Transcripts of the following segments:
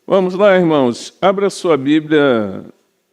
Vamos lá, irmãos. Abra sua Bíblia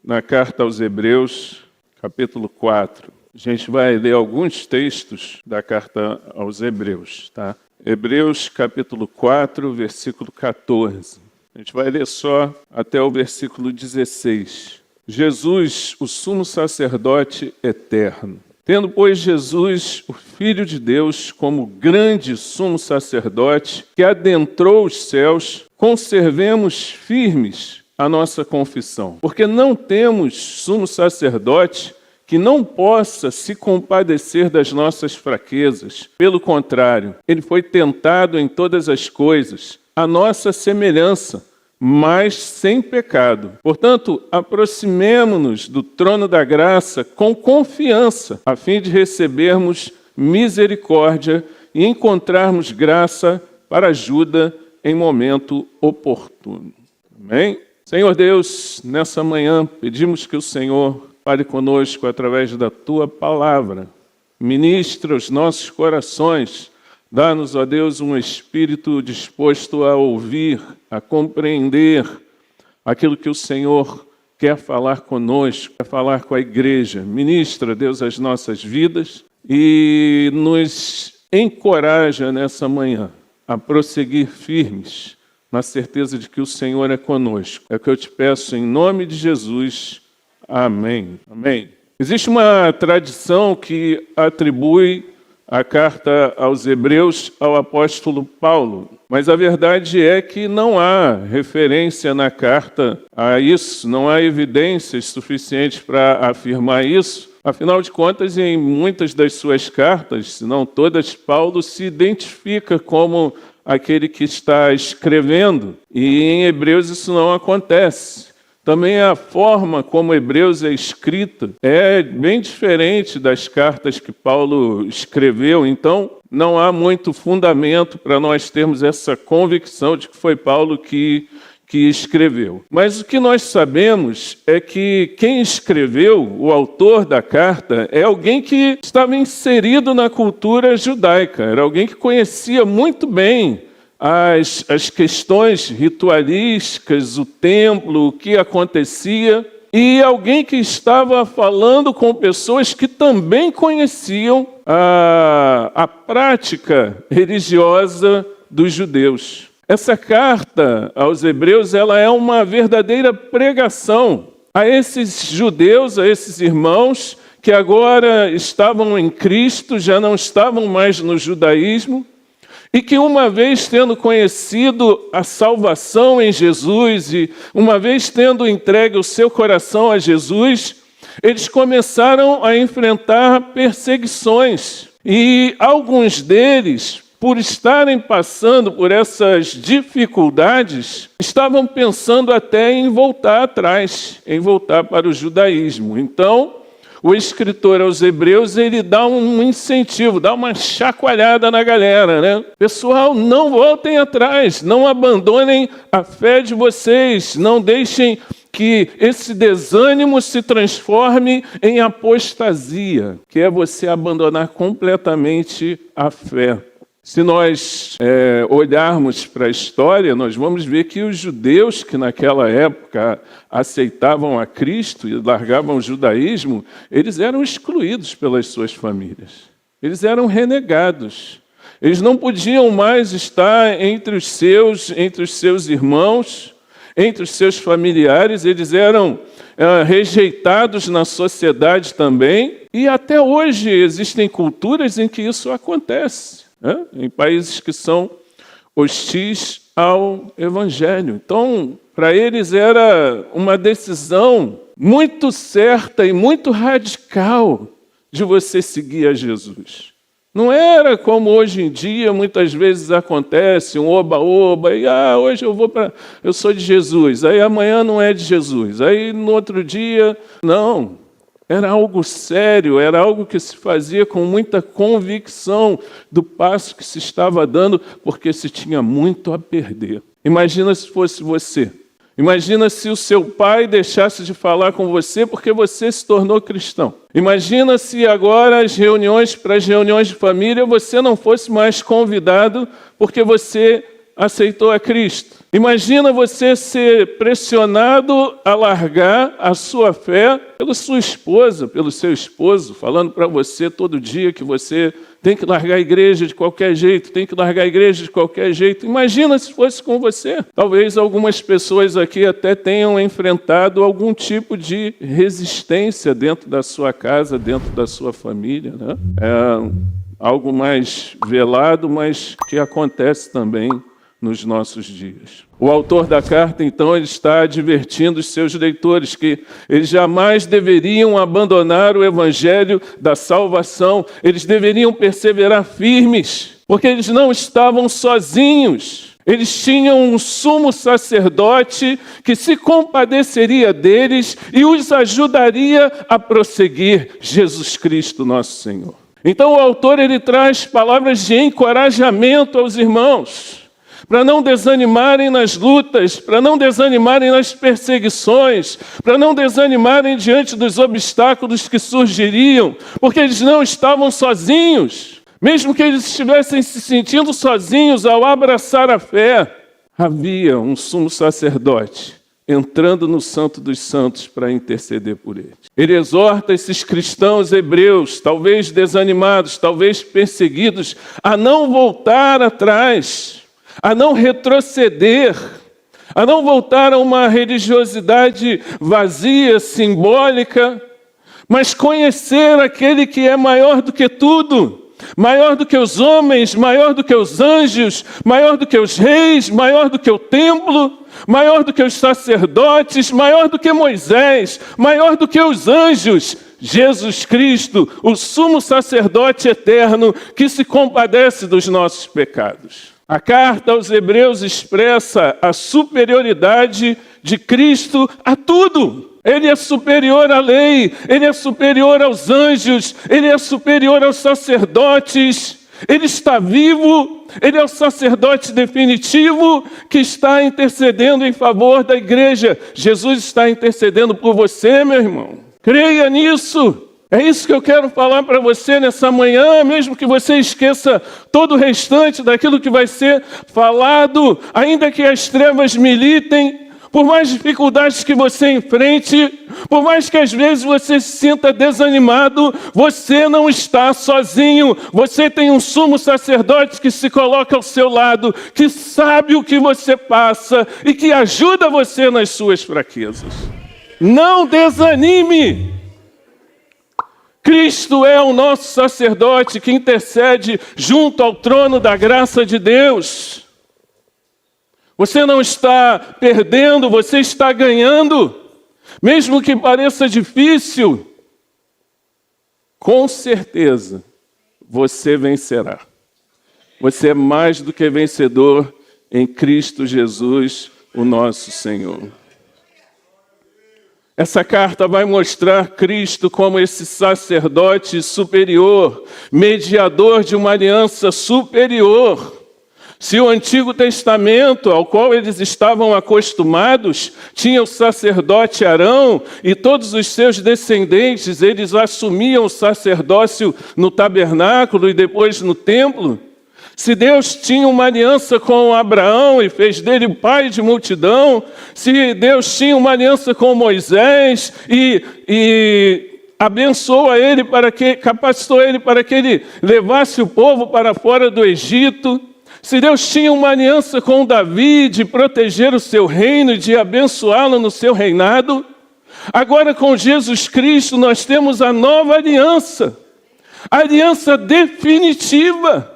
na carta aos Hebreus, capítulo 4. A gente vai ler alguns textos da carta aos Hebreus, tá? Hebreus, capítulo 4, versículo 14. A gente vai ler só até o versículo 16. Jesus, o sumo sacerdote eterno. Tendo, pois, Jesus, o Filho de Deus, como grande sumo sacerdote, que adentrou os céus, conservemos firmes a nossa confissão. Porque não temos sumo sacerdote que não possa se compadecer das nossas fraquezas. Pelo contrário, ele foi tentado em todas as coisas, à nossa semelhança, mas sem pecado. Portanto, aproximemo-nos do trono da graça com confiança, a fim de recebermos misericórdia e encontrarmos graça para ajuda em momento oportuno. Amém? Senhor Deus, nessa manhã pedimos que o Senhor fale conosco através da Tua palavra. Ministra os nossos corações. Dá-nos, ó Deus, um espírito disposto a ouvir, a compreender aquilo que o Senhor quer falar conosco, quer falar com a igreja. Ministra, Deus, as nossas vidas e nos encoraja nessa manhã a prosseguir firmes, na certeza de que o Senhor é conosco. É o que eu te peço em nome de Jesus. Amém. Amém. Existe uma tradição que atribui a carta aos Hebreus ao apóstolo Paulo, mas a verdade é que não há referência na carta a isso, não há evidências suficientes para afirmar isso. Afinal de contas, em muitas das suas cartas, se não todas, Paulo se identifica como aquele que está escrevendo, e em Hebreus isso não acontece. Também a forma como Hebreus é escrita é bem diferente das cartas que Paulo escreveu, então não há muito fundamento para nós termos essa convicção de que foi Paulo que escreveu. Mas o que nós sabemos é que quem escreveu, o autor da carta, é alguém que estava inserido na cultura judaica, era alguém que conhecia muito bem as questões ritualísticas, o templo, o que acontecia, e alguém que estava falando com pessoas que também conheciam a prática religiosa dos judeus. Essa carta aos Hebreus, ela é uma verdadeira pregação a esses judeus, a esses irmãos que agora estavam em Cristo, já não estavam mais no judaísmo, e que uma vez tendo conhecido a salvação em Jesus e uma vez tendo entregue o seu coração a Jesus, eles começaram a enfrentar perseguições. E alguns deles, por estarem passando por essas dificuldades, estavam pensando até em voltar atrás, em voltar para o judaísmo. Então, o escritor aos Hebreus, ele dá um incentivo, dá uma chacoalhada na galera, né? Pessoal, não voltem atrás, não abandonem a fé de vocês, não deixem que esse desânimo se transforme em apostasia, que é você abandonar completamente a fé. Se nós olharmos para a história, nós vamos ver que os judeus que naquela época aceitavam a Cristo e largavam o judaísmo, eles eram excluídos pelas suas famílias. Eles eram renegados. Eles não podiam mais estar entre os seus irmãos, entre os seus familiares. Eles eram rejeitados na sociedade também. E até hoje existem culturas em que isso acontece. Em países que são hostis ao Evangelho. Então, para eles era uma decisão muito certa e muito radical de você seguir a Jesus. Não era como hoje em dia muitas vezes acontece, um oba-oba, e hoje eu sou de Jesus, aí amanhã não é de Jesus, aí no outro dia, não. Era algo sério, era algo que se fazia com muita convicção do passo que se estava dando, porque se tinha muito a perder. Imagina se fosse você. Imagina se o seu pai deixasse de falar com você porque você se tornou cristão. Imagina se agora para as reuniões de família, você não fosse mais convidado porque você aceitou a Cristo. Imagina você ser pressionado a largar a sua fé pela sua esposa, pelo seu esposo, falando para você todo dia que você tem que largar a igreja de qualquer jeito, tem que largar a igreja de qualquer jeito. Imagina se fosse com você. Talvez algumas pessoas aqui até tenham enfrentado algum tipo de resistência dentro da sua casa, dentro da sua família, né? É algo mais velado, mas que acontece também nos nossos dias. O autor da carta, então, ele está advertindo os seus leitores que eles jamais deveriam abandonar o evangelho da salvação, eles deveriam perseverar firmes, porque eles não estavam sozinhos. Eles tinham um sumo sacerdote que se compadeceria deles e os ajudaria a prosseguir, Jesus Cristo, nosso Senhor. Então o autor ele traz palavras de encorajamento aos irmãos, para não desanimarem nas lutas, para não desanimarem nas perseguições, para não desanimarem diante dos obstáculos que surgiriam, porque eles não estavam sozinhos. Mesmo que eles estivessem se sentindo sozinhos ao abraçar a fé, havia um sumo sacerdote entrando no Santo dos Santos para interceder por eles. Ele exorta esses cristãos hebreus, talvez desanimados, talvez perseguidos, a não voltar atrás, a não retroceder, a não voltar a uma religiosidade vazia, simbólica, mas conhecer aquele que é maior do que tudo, maior do que os homens, maior do que os anjos, maior do que os reis, maior do que o templo, maior do que os sacerdotes, maior do que Moisés, maior do que os anjos, Jesus Cristo, o sumo sacerdote eterno que se compadece dos nossos pecados. A carta aos Hebreus expressa a superioridade de Cristo a tudo. Ele é superior à lei, ele é superior aos anjos, ele é superior aos sacerdotes, ele está vivo, ele é o sacerdote definitivo que está intercedendo em favor da igreja. Jesus está intercedendo por você, meu irmão. Creia nisso. É isso que eu quero falar para você nessa manhã, mesmo que você esqueça todo o restante daquilo que vai ser falado, ainda que as trevas militem, por mais dificuldades que você enfrente, por mais que às vezes você se sinta desanimado, você não está sozinho. Você tem um sumo sacerdote que se coloca ao seu lado, que sabe o que você passa e que ajuda você nas suas fraquezas. Não desanime! Cristo é o nosso sacerdote que intercede junto ao trono da graça de Deus. Você não está perdendo, você está ganhando. Mesmo que pareça difícil, com certeza você vencerá. Você é mais do que vencedor em Cristo Jesus, o nosso Senhor. Essa carta vai mostrar Cristo como esse sacerdote superior, mediador de uma aliança superior. Se o Antigo Testamento, ao qual eles estavam acostumados, tinha o sacerdote Arão e todos os seus descendentes, eles assumiam o sacerdócio no tabernáculo e depois no templo. Se Deus tinha uma aliança com Abraão e fez dele pai de multidão, se Deus tinha uma aliança com Moisés e abençoou ele capacitou ele para que ele levasse o povo para fora do Egito, se Deus tinha uma aliança com Davi de proteger o seu reino e de abençoá-lo no seu reinado, agora com Jesus Cristo nós temos a nova aliança, a aliança definitiva.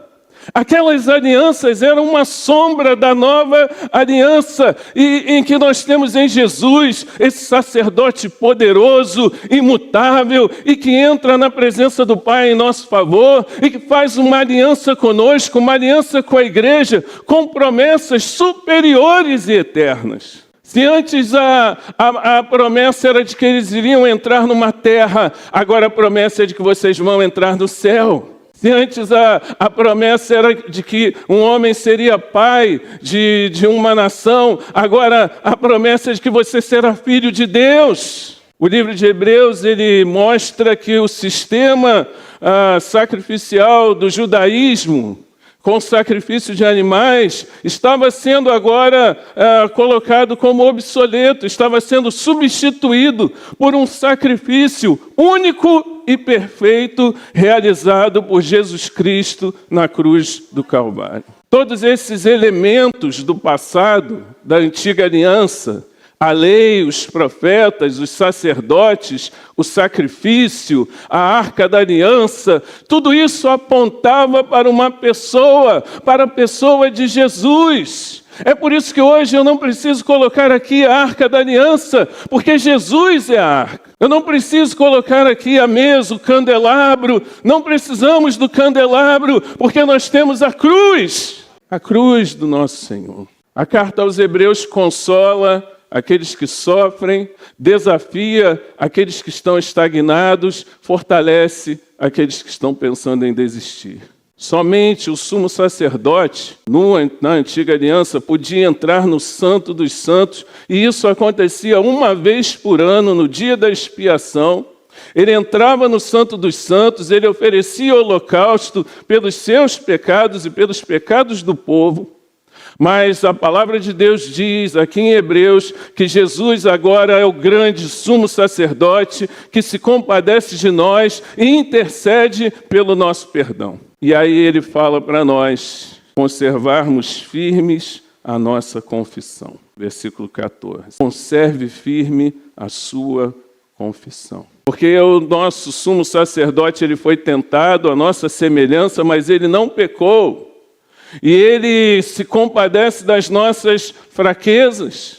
Aquelas alianças eram uma sombra da nova aliança em que nós temos em Jesus esse sacerdote poderoso, imutável e que entra na presença do Pai em nosso favor e que faz uma aliança conosco, uma aliança com a igreja, com promessas superiores e eternas. Se antes a promessa era de que eles iriam entrar numa terra, agora a promessa é de que vocês vão entrar no céu. Se antes a promessa era de que um homem seria pai de uma nação, agora a promessa é de que você será filho de Deus. O livro de Hebreus, ele mostra que o sistema sacrificial do judaísmo, com sacrifício de animais, estava sendo agora colocado como obsoleto, estava sendo substituído por um sacrifício único e perfeito realizado por Jesus Cristo na cruz do Calvário. Todos esses elementos do passado, da antiga aliança, a lei, os profetas, os sacerdotes, o sacrifício, a arca da aliança, tudo isso apontava para uma pessoa, para a pessoa de Jesus. É por isso que hoje eu não preciso colocar aqui a arca da aliança, porque Jesus é a arca. Eu não preciso colocar aqui a mesa, o candelabro, não precisamos do candelabro, porque nós temos a cruz do nosso Senhor. A carta aos Hebreus consola aqueles que sofrem, desafia aqueles que estão estagnados, fortalece aqueles que estão pensando em desistir. Somente o sumo sacerdote, na antiga aliança, podia entrar no Santo dos Santos, e isso acontecia uma vez por ano, no dia da expiação. Ele entrava no Santo dos Santos, ele oferecia holocausto pelos seus pecados e pelos pecados do povo. Mas a palavra de Deus diz aqui em Hebreus que Jesus agora é o grande sumo sacerdote que se compadece de nós e intercede pelo nosso perdão. E aí ele fala para nós conservarmos firmes a nossa confissão. Versículo 14. Conserve firme a sua confissão. Porque o nosso sumo sacerdote ele foi tentado à nossa semelhança, mas ele não pecou. E ele se compadece das nossas fraquezas.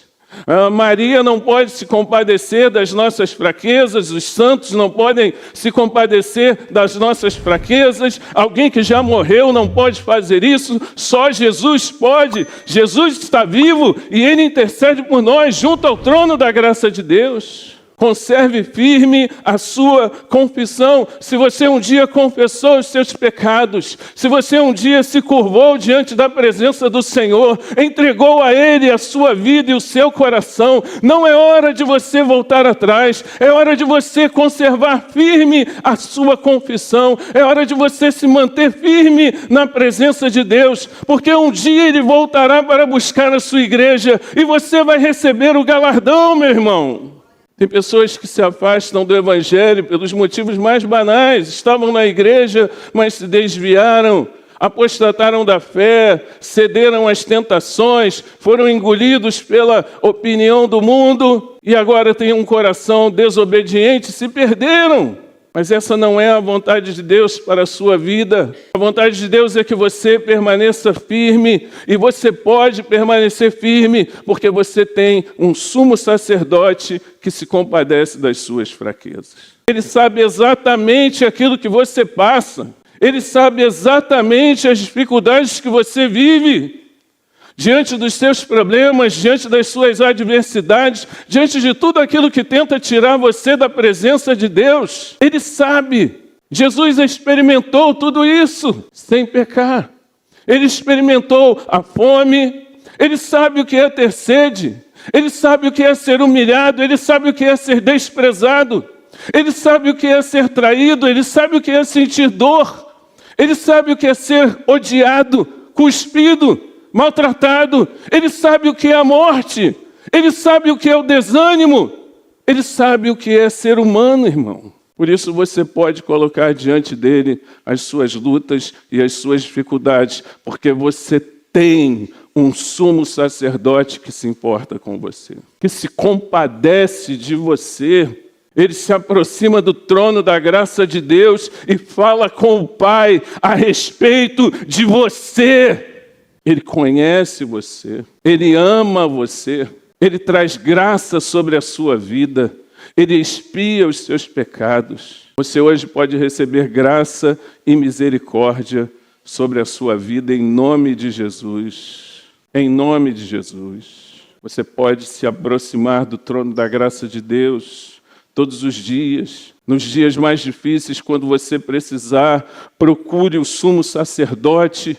Maria não pode se compadecer das nossas fraquezas, os santos não podem se compadecer das nossas fraquezas, alguém que já morreu não pode fazer isso, só Jesus pode. Jesus está vivo e ele intercede por nós junto ao trono da graça de Deus. Conserve firme a sua confissão. Se você um dia confessou os seus pecados, se você um dia se curvou diante da presença do Senhor, entregou a Ele a sua vida e o seu coração, não é hora de você voltar atrás, é hora de você conservar firme a sua confissão, é hora de você se manter firme na presença de Deus, porque um dia Ele voltará para buscar a sua igreja e você vai receber o galardão, meu irmão. Tem pessoas que se afastam do Evangelho pelos motivos mais banais. Estavam na igreja, mas se desviaram, apostataram da fé, cederam às tentações, foram engolidos pela opinião do mundo e agora têm um coração desobediente, se perderam. Mas essa não é a vontade de Deus para a sua vida. A vontade de Deus é que você permaneça firme, e você pode permanecer firme, porque você tem um sumo sacerdote que se compadece das suas fraquezas. Ele sabe exatamente aquilo que você passa. Ele sabe exatamente as dificuldades que você vive. Diante dos seus problemas, diante das suas adversidades, diante de tudo aquilo que tenta tirar você da presença de Deus, Ele sabe. Jesus experimentou tudo isso sem pecar. Ele experimentou a fome, Ele sabe o que é ter sede, Ele sabe o que é ser humilhado, Ele sabe o que é ser desprezado, Ele sabe o que é ser traído, Ele sabe o que é sentir dor, Ele sabe o que é ser odiado, cuspido, maltratado. Ele sabe o que é a morte, Ele sabe o que é o desânimo, Ele sabe o que é ser humano, irmão. Por isso você pode colocar diante dele as suas lutas e as suas dificuldades, porque você tem um sumo sacerdote que se importa com você, que se compadece de você. Ele se aproxima do trono da graça de Deus e fala com o Pai a respeito de você. Ele conhece você, Ele ama você, Ele traz graça sobre a sua vida, Ele expia os seus pecados. Você hoje pode receber graça e misericórdia sobre a sua vida em nome de Jesus. Em nome de Jesus. Você pode se aproximar do trono da graça de Deus todos os dias. Nos dias mais difíceis, quando você precisar, procure o sumo sacerdote.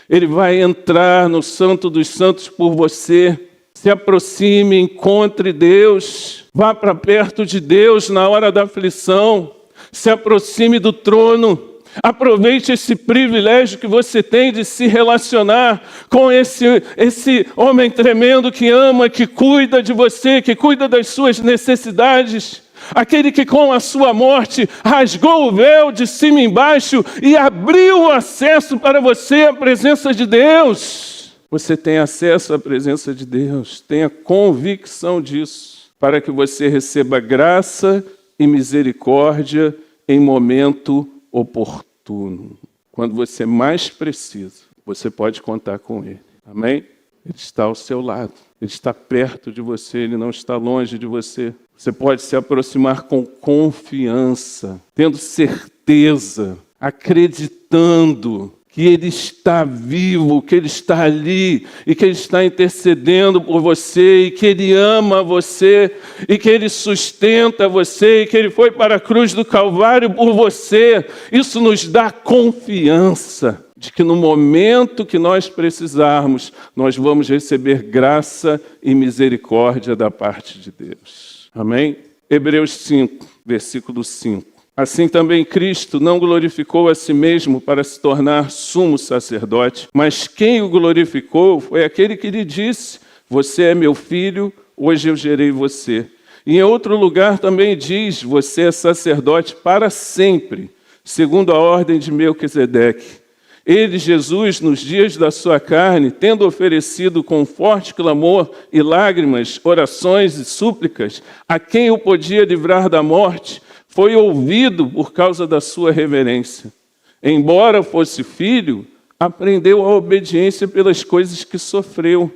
Ele vai entrar no Santo dos Santos por você. Se aproxime, encontre Deus. Vá para perto de Deus na hora da aflição. Se aproxime do trono. Aproveite esse privilégio que você tem de se relacionar com esse homem tremendo que ama, que cuida de você, que cuida das suas necessidades. Aquele que com a sua morte rasgou o véu de cima e embaixo e abriu o acesso para você à presença de Deus. Você tem acesso à presença de Deus, tenha convicção disso, para que você receba graça e misericórdia em momento oportuno. Quando você mais precisa, você pode contar com Ele. Amém? Ele está ao seu lado. Ele está perto de você, Ele não está longe de você. Você pode se aproximar com confiança, tendo certeza, acreditando que Ele está vivo, que Ele está ali, e que Ele está intercedendo por você, e que Ele ama você, e que Ele sustenta você, e que Ele foi para a cruz do Calvário por você. Isso nos dá confiança de que no momento que nós precisarmos, nós vamos receber graça e misericórdia da parte de Deus. Amém? Hebreus 5, versículo 5. Assim também Cristo não glorificou a si mesmo para se tornar sumo sacerdote, mas quem o glorificou foi aquele que lhe disse: você é meu filho, hoje eu gerei você. E em outro lugar também diz: você é sacerdote para sempre, segundo a ordem de Melquisedeque. Ele, Jesus, nos dias da sua carne, tendo oferecido com forte clamor e lágrimas, orações e súplicas, a quem o podia livrar da morte, foi ouvido por causa da sua reverência. Embora fosse filho, aprendeu a obediência pelas coisas que sofreu.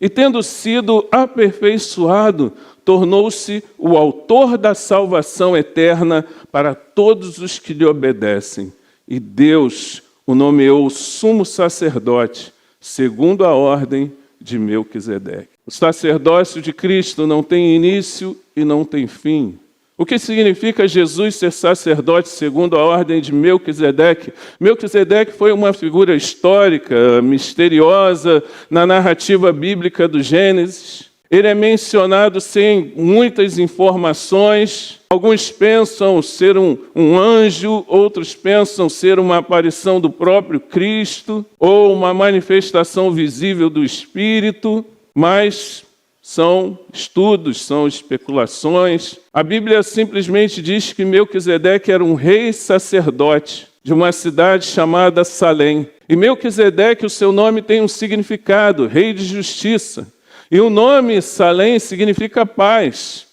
E tendo sido aperfeiçoado, tornou-se o autor da salvação eterna para todos os que lhe obedecem. E Deus o nomeou sumo sacerdote, segundo a ordem de Melquisedeque. O sacerdócio de Cristo não tem início e não tem fim. O que significa Jesus ser sacerdote segundo a ordem de Melquisedeque? Melquisedeque foi uma figura histórica, misteriosa, na narrativa bíblica do Gênesis. Ele é mencionado sem muitas informações. Alguns pensam ser um anjo, outros pensam ser uma aparição do próprio Cristo, ou uma manifestação visível do Espírito, mas são estudos, são especulações. A Bíblia simplesmente diz que Melquisedeque era um rei sacerdote de uma cidade chamada Salém. E Melquisedeque, o seu nome tem um significado, rei de justiça. E o nome Salém significa paz.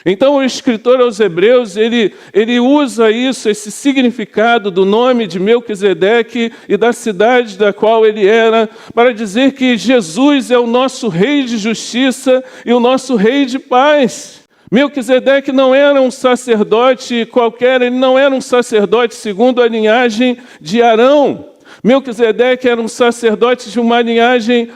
Então o escritor aos Hebreus, ele usa isso, esse significado do nome de Melquisedeque e da cidade da qual ele era, para dizer que Jesus é o nosso rei de justiça e o nosso rei de paz. Melquisedeque não era um sacerdote qualquer, ele não era um sacerdote segundo a linhagem de Arão. Melquisedeque era um sacerdote de uma linhagem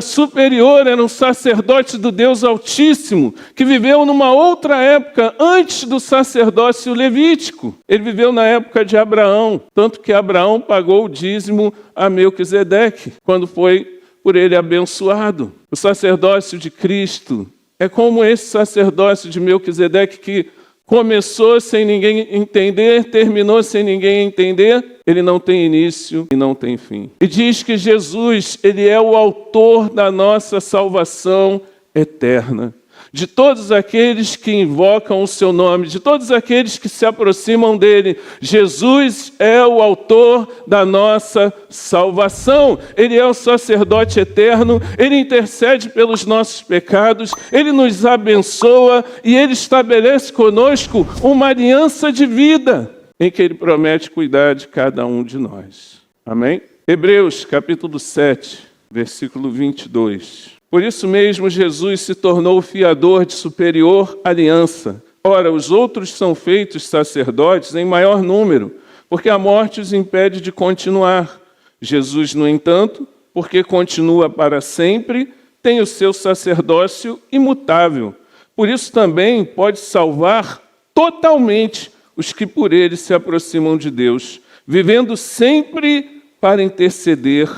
superior, era um sacerdote do Deus Altíssimo, que viveu numa outra época, antes do sacerdócio levítico. Ele viveu na época de Abraão, tanto que Abraão pagou o dízimo a Melquisedeque, quando foi por ele abençoado. O sacerdócio de Cristo é como esse sacerdócio de Melquisedeque que começou sem ninguém entender, terminou sem ninguém entender. Ele não tem início e não tem fim. E diz que Jesus, ele é o autor da nossa salvação eterna. De todos aqueles que invocam o seu nome, de todos aqueles que se aproximam dele, Jesus é o autor da nossa salvação. Ele é o sacerdote eterno, ele intercede pelos nossos pecados, ele nos abençoa e ele estabelece conosco uma aliança de vida, em que ele promete cuidar de cada um de nós. Amém? Hebreus, capítulo 7, versículo 22. Por isso mesmo Jesus se tornou o fiador de superior aliança. Ora, os outros são feitos sacerdotes em maior número, porque a morte os impede de continuar. Jesus, no entanto, porque continua para sempre, tem o seu sacerdócio imutável. Por isso também pode salvar totalmente os que por ele se aproximam de Deus, vivendo sempre para interceder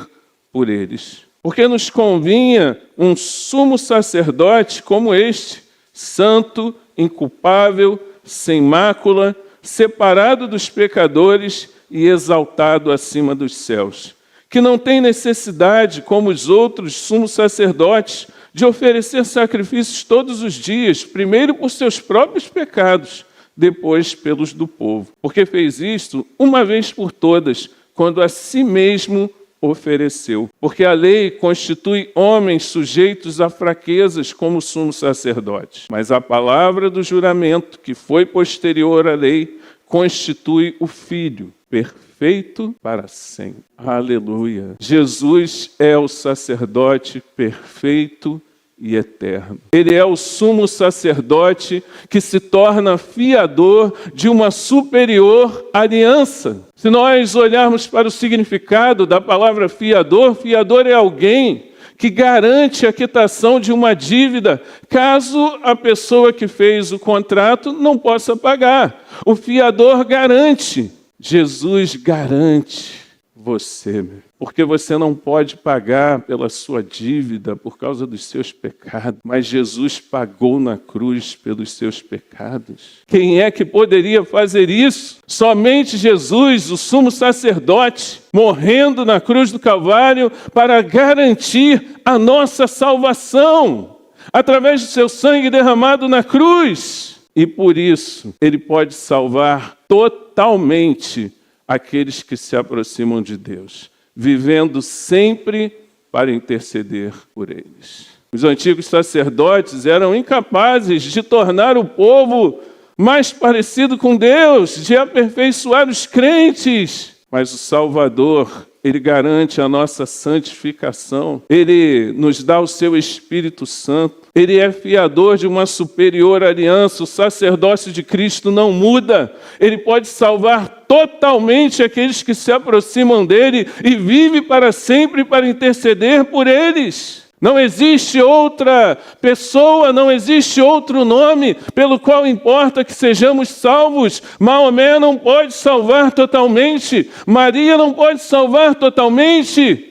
por eles. Porque nos convinha um sumo sacerdote como este, santo, inculpável, sem mácula, separado dos pecadores e exaltado acima dos céus, que não tem necessidade, como os outros sumos sacerdotes, de oferecer sacrifícios todos os dias, primeiro por seus próprios pecados, depois pelos do povo. Porque fez isto uma vez por todas, quando a si mesmo ofereceu. Porque a lei constitui homens sujeitos a fraquezas como sumos sacerdotes. Mas a palavra do juramento, que foi posterior à lei, constitui o Filho, perfeito para sempre. Aleluia. Jesus é o sacerdote perfeito e eterno. Ele é o sumo sacerdote que se torna fiador de uma superior aliança. Se nós olharmos para o significado da palavra fiador, fiador é alguém que garante a quitação de uma dívida, caso a pessoa que fez o contrato não possa pagar. O fiador garante. Jesus garante você, porque você não pode pagar pela sua dívida por causa dos seus pecados, mas Jesus pagou na cruz pelos seus pecados. Quem é que poderia fazer isso? Somente Jesus, o sumo sacerdote, morrendo na cruz do Calvário para garantir a nossa salvação, através do seu sangue derramado na cruz. E por isso, ele pode salvar totalmente aqueles que se aproximam de Deus, vivendo sempre para interceder por eles. Os antigos sacerdotes eram incapazes de tornar o povo mais parecido com Deus, de aperfeiçoar os crentes. Mas o Salvador, ele garante a nossa santificação. Ele nos dá o seu Espírito Santo. Ele é fiador de uma superior aliança. O sacerdócio de Cristo não muda. Ele pode salvar totalmente aqueles que se aproximam dele e vive para sempre para interceder por eles. Não existe outra pessoa, não existe outro nome pelo qual importa que sejamos salvos. Maomé não pode salvar totalmente. Maria não pode salvar totalmente.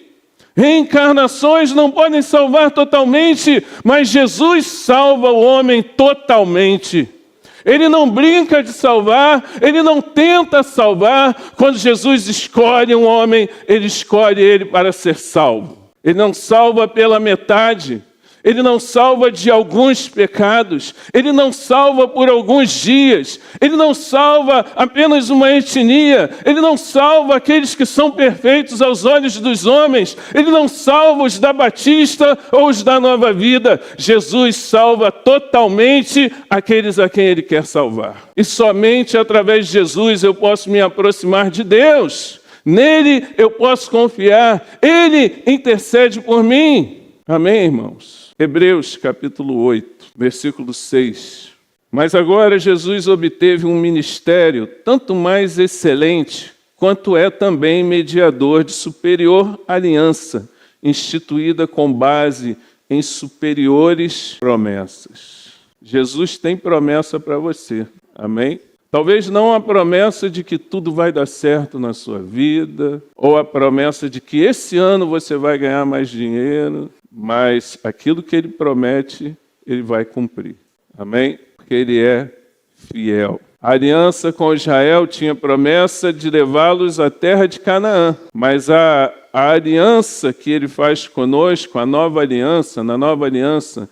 Reencarnações não podem salvar totalmente, mas Jesus salva o homem totalmente. Ele não brinca de salvar, ele não tenta salvar. Quando Jesus escolhe um homem, ele escolhe ele para ser salvo. Ele não salva pela metade, ele não salva de alguns pecados, ele não salva por alguns dias, ele não salva apenas uma etnia, ele não salva aqueles que são perfeitos aos olhos dos homens, ele não salva os da Batista ou os da Nova Vida. Jesus salva totalmente aqueles a quem ele quer salvar. E somente através de Jesus eu posso me aproximar de Deus. Nele eu posso confiar, ele intercede por mim. Amém, irmãos? Hebreus capítulo 8, versículo 6. Mas agora Jesus obteve um ministério tanto mais excelente, quanto é também mediador de superior aliança, instituída com base em superiores promessas. Jesus tem promessa para você, amém? Talvez não a promessa de que tudo vai dar certo na sua vida, ou a promessa de que esse ano você vai ganhar mais dinheiro, mas aquilo que ele promete, ele vai cumprir. Amém? Porque ele é fiel. A aliança com Israel tinha promessa de levá-los à terra de Canaã, mas a aliança que ele faz conosco, na nova aliança,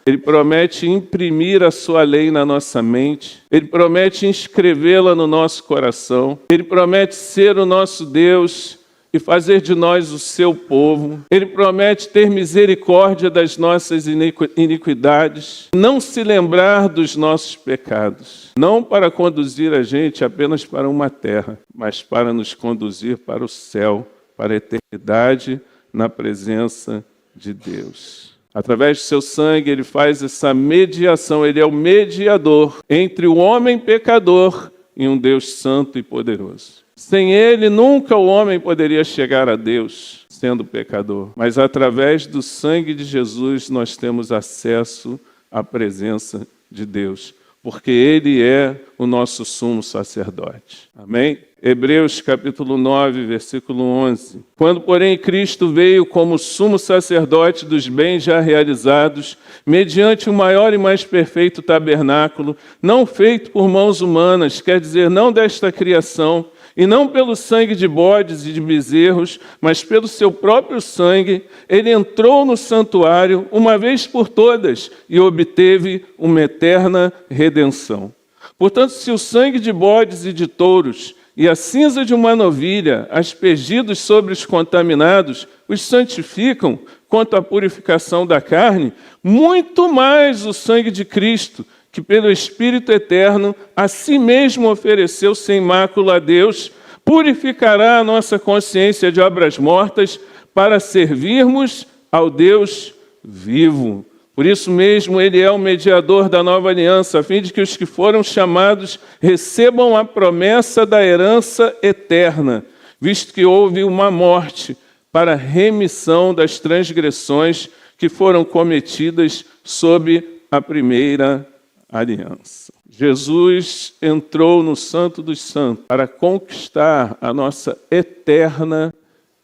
ele promete imprimir a sua lei na nossa mente, ele promete inscrevê-la no nosso coração, ele promete ser o nosso Deus e fazer de nós o seu povo. Ele promete ter misericórdia das nossas iniquidades, não se lembrar dos nossos pecados, não para conduzir a gente apenas para uma terra, mas para nos conduzir para o céu, para a eternidade na presença de Deus. Através do seu sangue, ele faz essa mediação, ele é o mediador entre o homem pecador e um Deus santo e poderoso. Sem ele, nunca o homem poderia chegar a Deus, sendo pecador. Mas através do sangue de Jesus, nós temos acesso à presença de Deus. porque Ele é o nosso sumo sacerdote. Amém? Hebreus capítulo 9, versículo 11. Quando, porém, Cristo veio como sumo sacerdote dos bens já realizados, mediante o maior e mais perfeito tabernáculo, não feito por mãos humanas, quer dizer, não desta criação, e não pelo sangue de bodes e de bezerros, mas pelo seu próprio sangue, ele entrou no santuário uma vez por todas e obteve uma eterna redenção. Portanto, se o sangue de bodes e de touros e a cinza de uma novilha, aspergidos sobre os contaminados, os santificam quanto à purificação da carne, muito mais o sangue de Cristo, que pelo Espírito eterno a si mesmo ofereceu sem mácula a Deus, purificará a nossa consciência de obras mortas para servirmos ao Deus vivo. Por isso mesmo, ele é o mediador da nova aliança, a fim de que os que foram chamados recebam a promessa da herança eterna, visto que houve uma morte para a remissão das transgressões que foram cometidas sob a primeira aliança. Jesus entrou no Santo dos Santos para conquistar a nossa eterna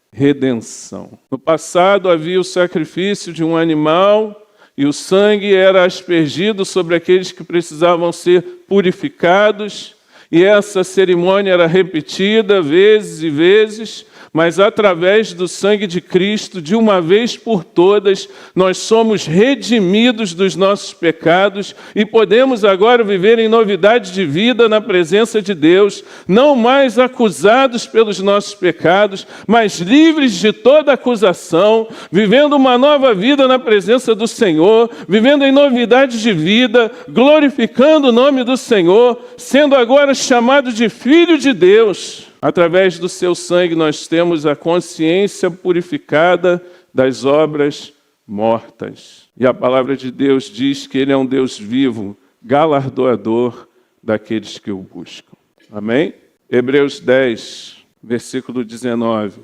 redenção. No passado havia o sacrifício de um animal e o sangue era aspergido sobre aqueles que precisavam ser purificados, e essa cerimônia era repetida vezes e vezes, mas através do sangue de Cristo, de uma vez por todas, nós somos redimidos dos nossos pecados e podemos agora viver em novidade de vida na presença de Deus, não mais acusados pelos nossos pecados, mas livres de toda acusação, vivendo uma nova vida na presença do Senhor, vivendo em novidade de vida, glorificando o nome do Senhor, sendo agora chamado de Filho de Deus. Através do seu sangue nós temos a consciência purificada das obras mortas. E a palavra de Deus diz que Ele é um Deus vivo, galardoador daqueles que o buscam. Amém? Hebreus 10, versículo 19.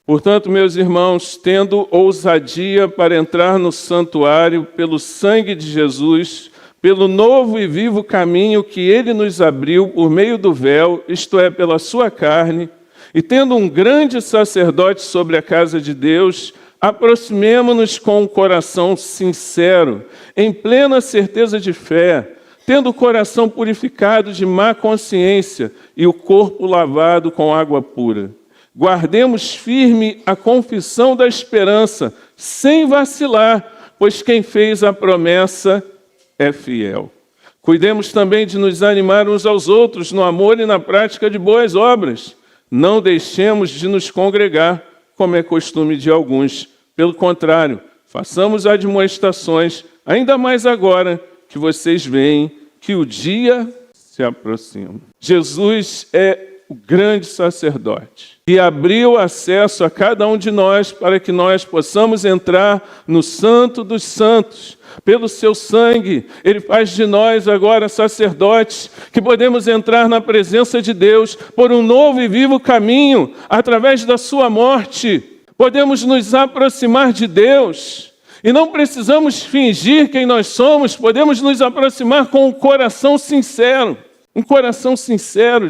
Portanto, meus irmãos, tendo ousadia para entrar no santuário pelo sangue de Jesus, pelo novo e vivo caminho que Ele nos abriu por meio do véu, isto é, pela sua carne, e tendo um grande sacerdote sobre a casa de Deus, aproximemo-nos com um coração sincero, em plena certeza de fé, tendo o coração purificado de má consciência e o corpo lavado com água pura. Guardemos firme a confissão da esperança, sem vacilar, pois quem fez a promessa é fiel. Cuidemos também de nos animar uns aos outros no amor e na prática de boas obras. Não deixemos de nos congregar, como é costume de alguns. Pelo contrário, façamos admoestações, ainda mais agora que vocês veem que o dia se aproxima. Jesus é o grande sacerdote que abriu acesso a cada um de nós para que nós possamos entrar no Santo dos Santos. Pelo seu sangue, Ele faz de nós agora sacerdotes, que podemos entrar na presença de Deus por um novo e vivo caminho, através da sua morte. Podemos nos aproximar de Deus, e não precisamos fingir quem nós somos, podemos nos aproximar com um coração sincero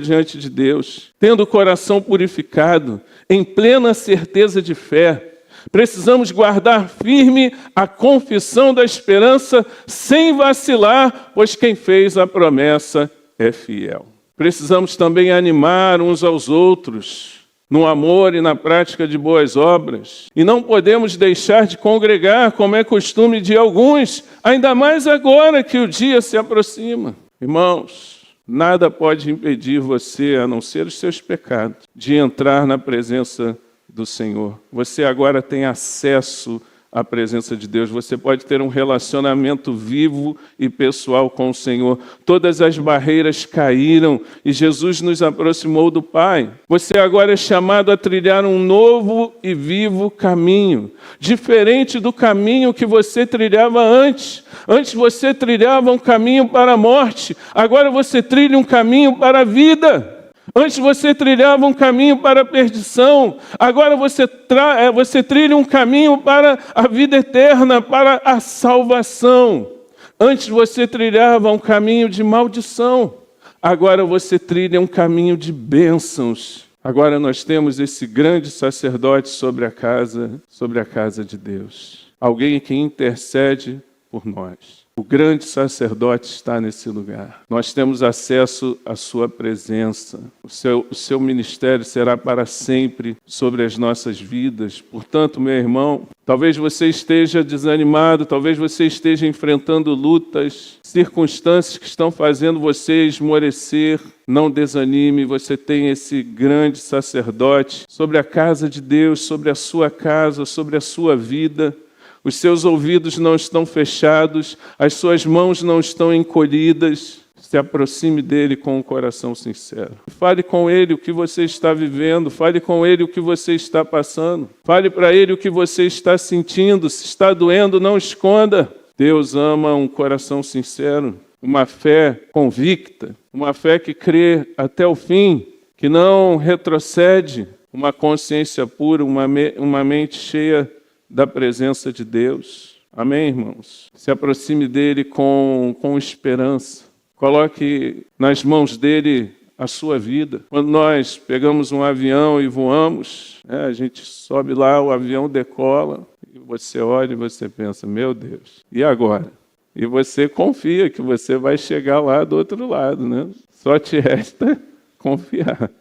diante de Deus, tendo o coração purificado, em plena certeza de fé. Precisamos guardar firme a confissão da esperança sem vacilar, pois quem fez a promessa é fiel. Precisamos também animar uns aos outros no amor e na prática de boas obras. E não podemos deixar de congregar, como é costume de alguns, ainda mais agora que o dia se aproxima. Irmãos, nada pode impedir você, a não ser os seus pecados, de entrar na presença do Senhor. Você agora tem acesso à presença de Deus. Você pode ter um relacionamento vivo e pessoal com o Senhor. Todas as barreiras caíram e Jesus nos aproximou do Pai. Você agora é chamado a trilhar um novo e vivo caminho, diferente do caminho que você trilhava antes. Antes você trilhava um caminho para a morte, agora você trilha um caminho para a vida. Antes você trilhava um caminho para a perdição, agora você trilha um caminho para a vida eterna, para a salvação. Antes você trilhava um caminho de maldição, agora você trilha um caminho de bênçãos. Agora nós temos esse grande sacerdote sobre a casa de Deus. Alguém que intercede por nós. O grande sacerdote está nesse lugar. Nós temos acesso à sua presença. O seu ministério será para sempre sobre as nossas vidas. Portanto, meu irmão, talvez você esteja desanimado, talvez você esteja enfrentando lutas, circunstâncias que estão fazendo você esmorecer. Não desanime, você tem esse grande sacerdote sobre a casa de Deus, sobre a sua casa, sobre a sua vida. Os seus ouvidos não estão fechados, as suas mãos não estão encolhidas. Se aproxime dele com um coração sincero. Fale com ele o que você está vivendo, fale com ele o que você está passando. Fale para ele o que você está sentindo, se está doendo, não esconda. Deus ama um coração sincero, uma fé convicta, uma fé que crê até o fim, que não retrocede, uma consciência pura, uma mente cheia da presença de Deus. Amém, irmãos? Se aproxime dele com esperança. Coloque nas mãos dele a sua vida. Quando nós pegamos um avião e voamos, a gente sobe lá, o avião decola, e você olha e você pensa, meu Deus, e agora? E você confia que você vai chegar lá do outro lado, né? Só te resta confiar.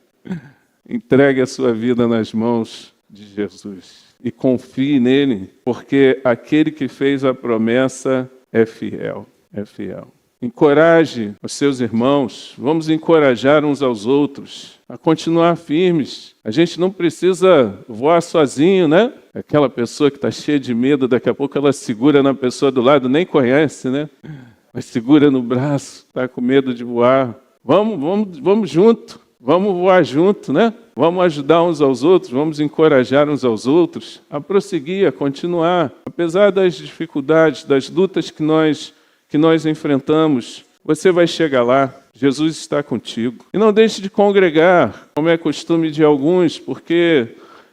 Entregue a sua vida nas mãos de Jesus. E confie nele, porque aquele que fez a promessa é fiel, é fiel. Encoraje os seus irmãos, vamos encorajar uns aos outros a continuar firmes. A gente não precisa voar sozinho, né? Aquela pessoa que está cheia de medo, daqui a pouco ela segura na pessoa do lado, nem conhece, né? Mas segura no braço, está com medo de voar. Vamos junto, vamos voar junto, né? Vamos ajudar uns aos outros, vamos encorajar uns aos outros a prosseguir, a continuar. Apesar das dificuldades, das lutas que nós enfrentamos, você vai chegar lá. Jesus está contigo. E não deixe de congregar, como é costume de alguns, porque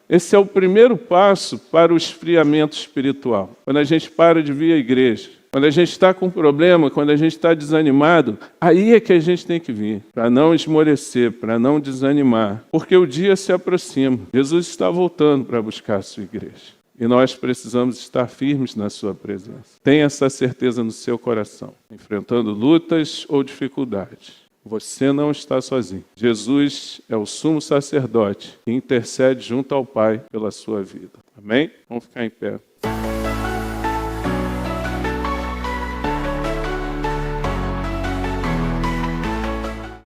esse é o primeiro passo para o esfriamento espiritual. Quando a gente para de vir à igreja, quando a gente está com problema, quando a gente está desanimado, aí é que a gente tem que vir, para não esmorecer, para não desanimar, porque o dia se aproxima. Jesus está voltando para buscar a sua igreja. E nós precisamos estar firmes na sua presença. Tenha essa certeza no seu coração, enfrentando lutas ou dificuldades. Você não está sozinho. Jesus é o sumo sacerdote que intercede junto ao Pai pela sua vida. Amém? Vamos ficar em pé.